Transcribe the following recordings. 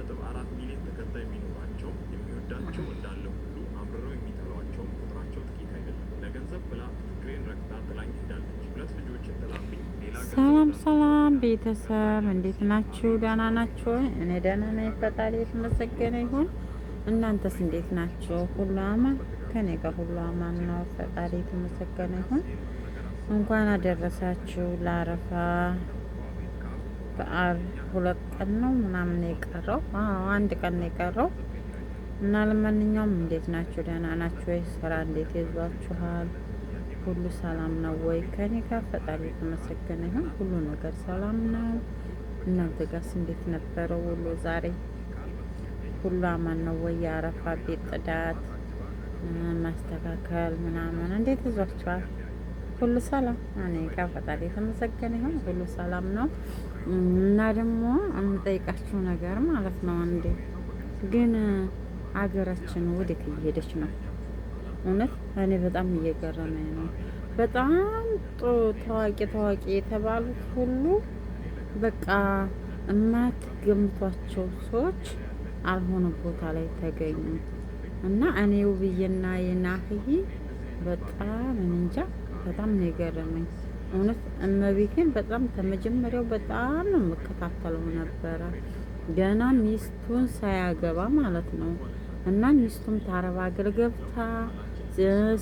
3.4 ሚሊዮን ተከታይ የሚኖራቸው የሚወዳቸው እንዳለ ሁሉ አምርረው የሚጠሏቸው ቁጥራቸው ጥቂት አይደለም። ለገንዘብ ብላ ፍቅሬን ረግጣ ጥላኝ ሄዳለች። 2 ልጆችን ጥላብኝ ሌላ ሰላም ሰላም ቤተሰብ እንዴት ናችሁ? ደህና ናችሁ? እኔ ደህና ነኝ፣ ፈጣሪ የተመሰገነ ይሁን። እናንተስ እንዴት ናችሁ? ሁሉ አማን? ከኔ ጋር ሁሉ አማን ነው፣ ፈጣሪ የተመሰገነ ይሁን። እንኳን አደረሳችሁ ለአረፋ በዓል። 2 ቀን ነው ምናምን የቀረው፣ 1 ቀን ነው የቀረው እና ለማንኛውም እንዴት ናችሁ? ደህና ናችሁ ወይ? ስራ እንዴት ይዟችኋል? ሁሉ ሰላም ነው ወይ? ከኔ ጋር ፈጣሪ የተመሰገነ ይሁን፣ ሁሉ ነገር ሰላም ነው። እናንተ ጋርስ እንዴት ነበረው ውሎ? ዛሬ ሁሉ አማን ነው ወይ? የአረፋ ቤት ጽዳት ማስተካከል ምናምን እንዴት ይዟችኋል? ሁሉ ሰላም? እኔ ጋር ፈጣሪ የተመሰገነ ይሁን፣ ሁሉ ሰላም ነው። እና ደግሞ የምጠይቃችሁ ነገር ማለት ነው፣ እንዴ ግን ሀገራችን ወዴት እየሄደች ነው? እውነት እኔ በጣም እየገረመኝ ነው። በጣም ታዋቂ የተባሉት ሁሉ በቃ የማትገምቷቸው ሰዎች አልሆነ ቦታ ላይ ተገኙ እና እኔ ውብዬና የናህይ በጣም እንጃ በጣም ነው የገረመኝ። እውነት እመቤቴን በጣም ከመጀመሪያው በጣም ነው የምከታተለው ነበረ፣ ገና ሚስቱን ሳያገባ ማለት ነው። እና ሚስቱም ታረባ ሀገር ገብታ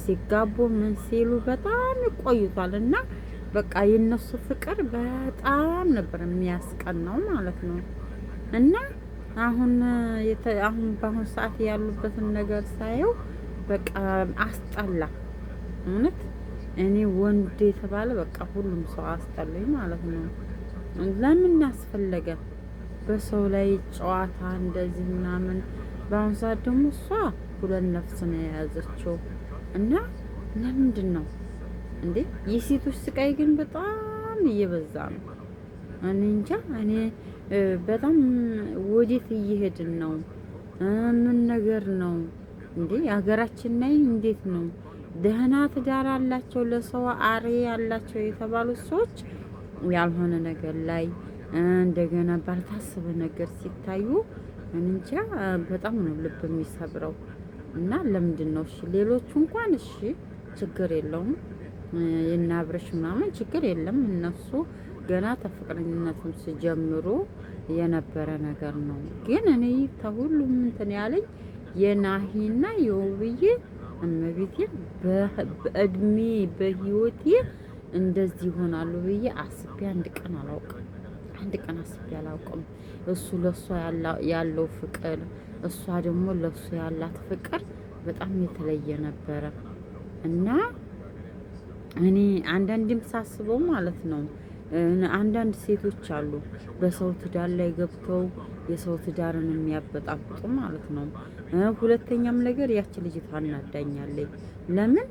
ሲጋቡ ምን ሲሉ በጣም ይቆይቷል። እና በቃ የነሱ ፍቅር በጣም ነበር የሚያስቀናው ማለት ነው። እና አሁን በአሁን ሰዓት ያሉበትን ነገር ሳየው በቃ አስጠላ። እውነት እኔ ወንድ የተባለ በቃ ሁሉም ሰው አስጠላኝ ማለት ነው። ለምን አስፈለገ በሰው ላይ ጨዋታ እንደዚህ ምናምን? በአሁኑ ሰዓት ደግሞ እሷ 2 ነፍስ ነው የያዘችው እና ለምንድን ነው እንዴ? የሴቶች ስቃይ ግን በጣም እየበዛ ነው። እኔ እንጃ። እኔ በጣም ወዴት እየሄድን ነው? ምን ነገር ነው እንዴ? ሀገራችን ላይ እንዴት ነው? ደህና ትዳር አላቸው ለሰው አሬ ያላቸው የተባሉት ሰዎች ያልሆነ ነገር ላይ እንደገና ባልታሰበ ነገር ሲታዩ እንጃ በጣም ነው ልብ የሚሰብረው። እና ለምንድን ነው እሺ ሌሎቹ እንኳን እሺ ችግር የለውም የናብረሽ ምናምን ችግር የለም፣ እነሱ ገና ተፍቅረኝነቱን ሲጀምሩ የነበረ ነገር ነው። ግን እኔ ተሁሉም እንትን ያለኝ የናሂና የውብዬ እመቤቴን በእድሜ በህይወቴ እንደዚህ ይሆናሉ ብዬ አስቤ አንድ ቀን አስቤ አላውቅም። እሱ ለሷ ያለው ፍቅር፣ እሷ ደግሞ ለሱ ያላት ፍቅር በጣም የተለየ ነበረ። እና እኔ አንዳንድም ሳስበው ማለት ነው አንዳንድ ሴቶች አሉ በሰው ትዳር ላይ ገብተው የሰው ትዳርን የሚያበጣብጡ ማለት ነው። ሁለተኛም ነገር ያቺ ልጅ ታናዳኛለች። ለምን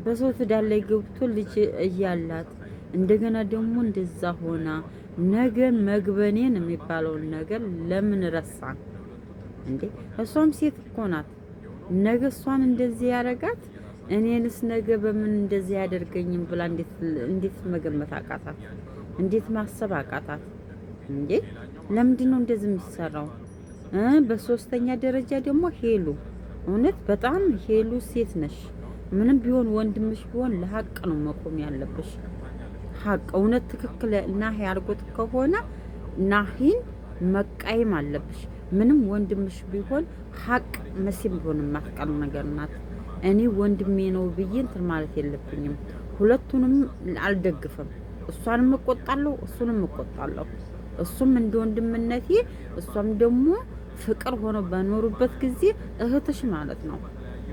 በሰው ትዳር ላይ ገብቶ ልጅ እያላት እንደገና ደግሞ እንደዛ ሆና ነገ መግበኔን የሚባለውን ነገር ለምን ረሳን እንዴ? እሷም ሴት እኮ ናት። ነገ እሷን እንደዚህ ያደርጋት እኔንስ ነገ በምን እንደዚህ ያደርገኝም ብላ እንዴት መገመት አቃታት? እንዴት ማሰብ አቃታት እንዴ? ለምንድን ነው እንደዚህ የሚሰራው? በሶስተኛ ደረጃ ደግሞ ሄሉ፣ እውነት በጣም ሄሉ ሴት ነሽ። ምንም ቢሆን ወንድምሽ ቢሆን ለሀቅ ነው መቆም ያለብሽ። ሀቅ እውነት ትክክል ናሂ አድርጎት ከሆነ ናሂን መቃየም አለብሽ። ምንም ወንድምሽ ቢሆን ሀቅ መቼም ቢሆን የማትቀር ነገር ናት። እኔ ወንድሜ ነው ብዬ እንትን ማለት የለብኝም። ሁለቱንም አልደግፍም። እሷንም እቆጣለሁ፣ እሱንም እቆጣለሁ። እሱም እንደ ወንድምነቴ እሷም ደግሞ ፍቅር ሆኖ በኖሩበት ጊዜ እህትሽ ማለት ነው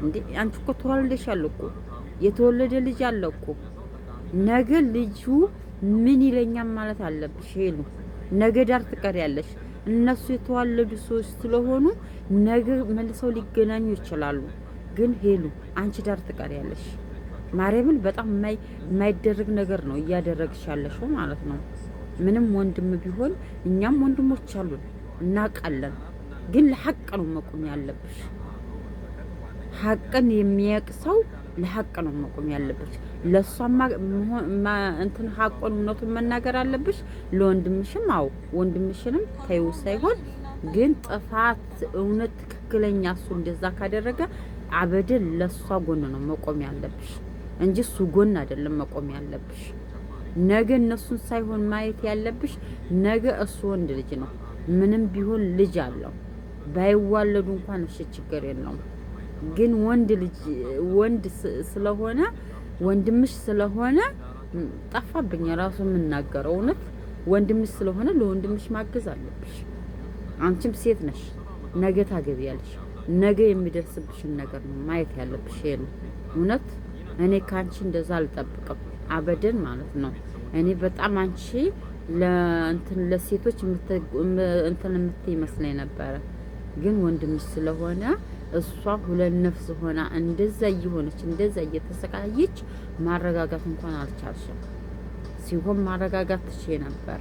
እንዴ። አንቺ እኮ ተወልደሻል እኮ፣ የተወለደ ልጅ አለ እኮ። ነገ ልጁ ምን ይለኛል ማለት አለብሽ ሄሉ። ነገ ዳር ትቀሪያለሽ። እነሱ የተዋለዱ ሰዎች ስለሆኑ ነገ መልሰው ሊገናኙ ይችላሉ። ግን ሄሉ አንቺ ዳር ትቀሪያለሽ። ማርያምን በጣም የማይደረግ ነገር ነው እያደረግሽ ያለሽው ማለት ነው። ምንም ወንድም ቢሆን እኛም ወንድሞች አሉን እናውቃለን። ግን ለሐቅ ነው መቆም ያለብሽ። ሐቅን የሚያውቅ ሰው ለሐቅ ነው መቆም ያለብሽ። ለሷማ እንትን ሐቁን እውነቱን መናገር አለብሽ። ለወንድምሽም አው ወንድምሽንም ተይው ሳይሆን ግን ጥፋት እውነት ትክክለኛ እሱ እንደዛ ካደረገ አበደን ለሷ ጎን ነው መቆም ያለብሽ እንጂ እሱ ጎን አይደለም መቆም ያለብሽ። ነገ እነሱን ሳይሆን ማየት ያለብሽ ነገ እሱ ወንድ ልጅ ነው፣ ምንም ቢሆን ልጅ አለው። ባይዋለዱ እንኳን እሺ ችግር የለውም። ግን ወንድ ልጅ ወንድ ስለሆነ ወንድምሽ ስለሆነ ጠፋብኝ ራሱ የምናገረው እውነት ወንድምሽ ስለሆነ ለወንድምሽ ማገዝ አለብሽ። አንቺም ሴት ነሽ፣ ነገ ታገቢያለሽ። ነገ የሚደርስብሽን ነገር ነው ማየት ያለብሽ። ይሄ ነው እውነት። እኔ ካንቺ እንደዛ አልጠብቅም አበደን ማለት ነው። እኔ በጣም አንቺ ለሴቶች እንትን የምትይ ይመስለኝ ነበረ። ግን ወንድምሽ ስለሆነ እሷ ሁለት ነፍስ ሆና እንደዛ እየሆነች እንደዛ እየተሰቃየች ማረጋጋት እንኳን አልቻልሽም። ሲሆን ማረጋጋት ትቼ ነበር፣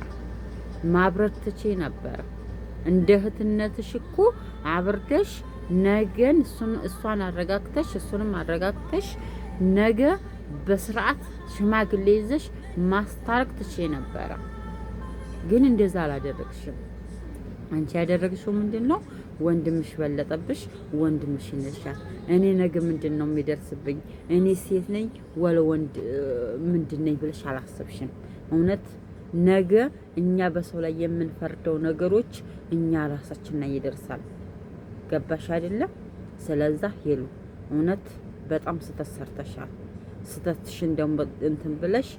ማብረት ትቼ ነበር። እንደ እህትነትሽ እኮ አብርደሽ ነገን እሷን አረጋግተሽ እሱንም አረጋግተሽ ነገ በስርዓት ሽማግሌ ይዘሽ ማስታረቅ ትቼ ነበረ። ግን እንደዛ አላደረግሽም። አንቺ ያደረግሽው ምንድነው? ወንድምሽ በለጠብሽ፣ ወንድምሽ ይነሻል። እኔ ነገ ምንድነው የሚደርስብኝ? እኔ ሴት ነኝ ወለ ወንድ ምንድነኝ ብለሽ አላሰብሽም። እውነት ነገ እኛ በሰው ላይ የምንፈርደው ነገሮች እኛ ራሳችን ላይ ይደርሳል። ገባሽ አይደለም? ስለዛ ሄሉ እውነት በጣም ስተት ሰርተሻል። ስተትሽን ደግሞ እንትን ብለሽ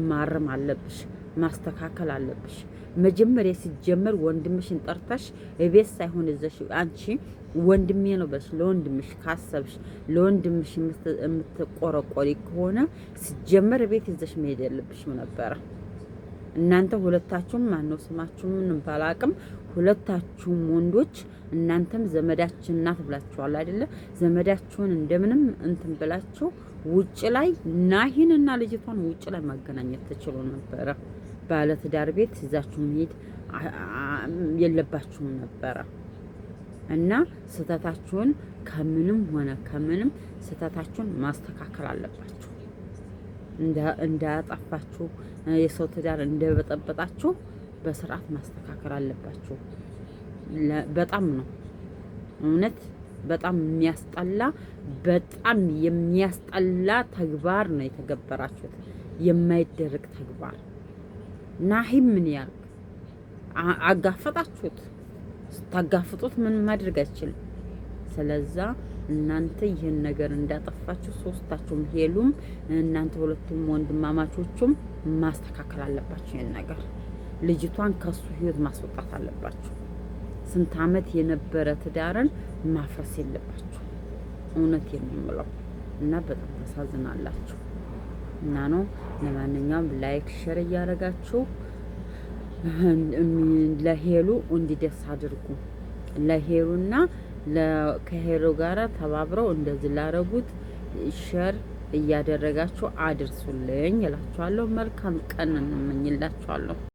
ማረም አለብሽ፣ ማስተካከል አለብሽ። መጀመሪያ ሲጀመር ወንድምሽን ጠርተሽ እቤት ሳይሆን እዘሽ አንቺ ወንድሜ ነው ብለሽ ለወንድምሽ ካሰብሽ ለወንድምሽ የምትቆረቆሪ ከሆነ ሲጀመር እቤት ይዘሽ መሄድ ያለብሽም ነበረ። እናንተ ሁለታችሁም ማነው ስማችሁ ምን ባላቅም ሁለታችሁም ወንዶች እናንተም ዘመዳችን ናት ብላችኋል አይደለ? ዘመዳችሁን እንደምንም እንትን ብላችሁ ውጭ ላይ ናሂንና ልጅቷን ውጭ ላይ ማገናኘት ትችሉ ነበረ። ባለ ትዳር ቤት ይዛችሁ መሄድ የለባችሁም ነበረ። እና ስተታችሁን ከምንም ሆነ ከምንም ስተታችሁን ማስተካከል አለባችሁ። እንዳያጠፋችሁ የሰው ትዳር እንደበጠበጣችሁ በስርዓት ማስተካከል አለባችሁ። በጣም ነው እውነት በጣም የሚያስጠላ በጣም የሚያስጠላ ተግባር ነው የተገበራችሁት። የማይደረግ ተግባር። ናሂም ምን ያርግ? አጋፈጣችሁት። ስታጋፍጡት ምን ማድረግ አይችልም። ስለዛ እናንተ ይህን ነገር እንዳጠፋችሁ ሶስታችሁም ሄሉም እናንተ ሁለቱም ወንድማማቾቹም ማስተካከል አለባችሁ። ይህን ነገር ልጅቷን ከሱ ህይወት ማስወጣት አለባችሁ። ስንት አመት የነበረ ትዳርን ማፍረስ የለባችሁ። እውነት የምለው እና በጣም ተሳዝናላችሁ እና ነው። ለማንኛውም ላይክ ሼር እያደረጋችሁ ለሄሉ እንዲደስ አድርጉ። ለሄሉና ከሄሉ ጋራ ተባብረው እንደዚህ ላረጉት ሼር እያደረጋችሁ አድርሱልኝ እላችኋለሁ። መልካም ቀን እንመኝላችኋለሁ።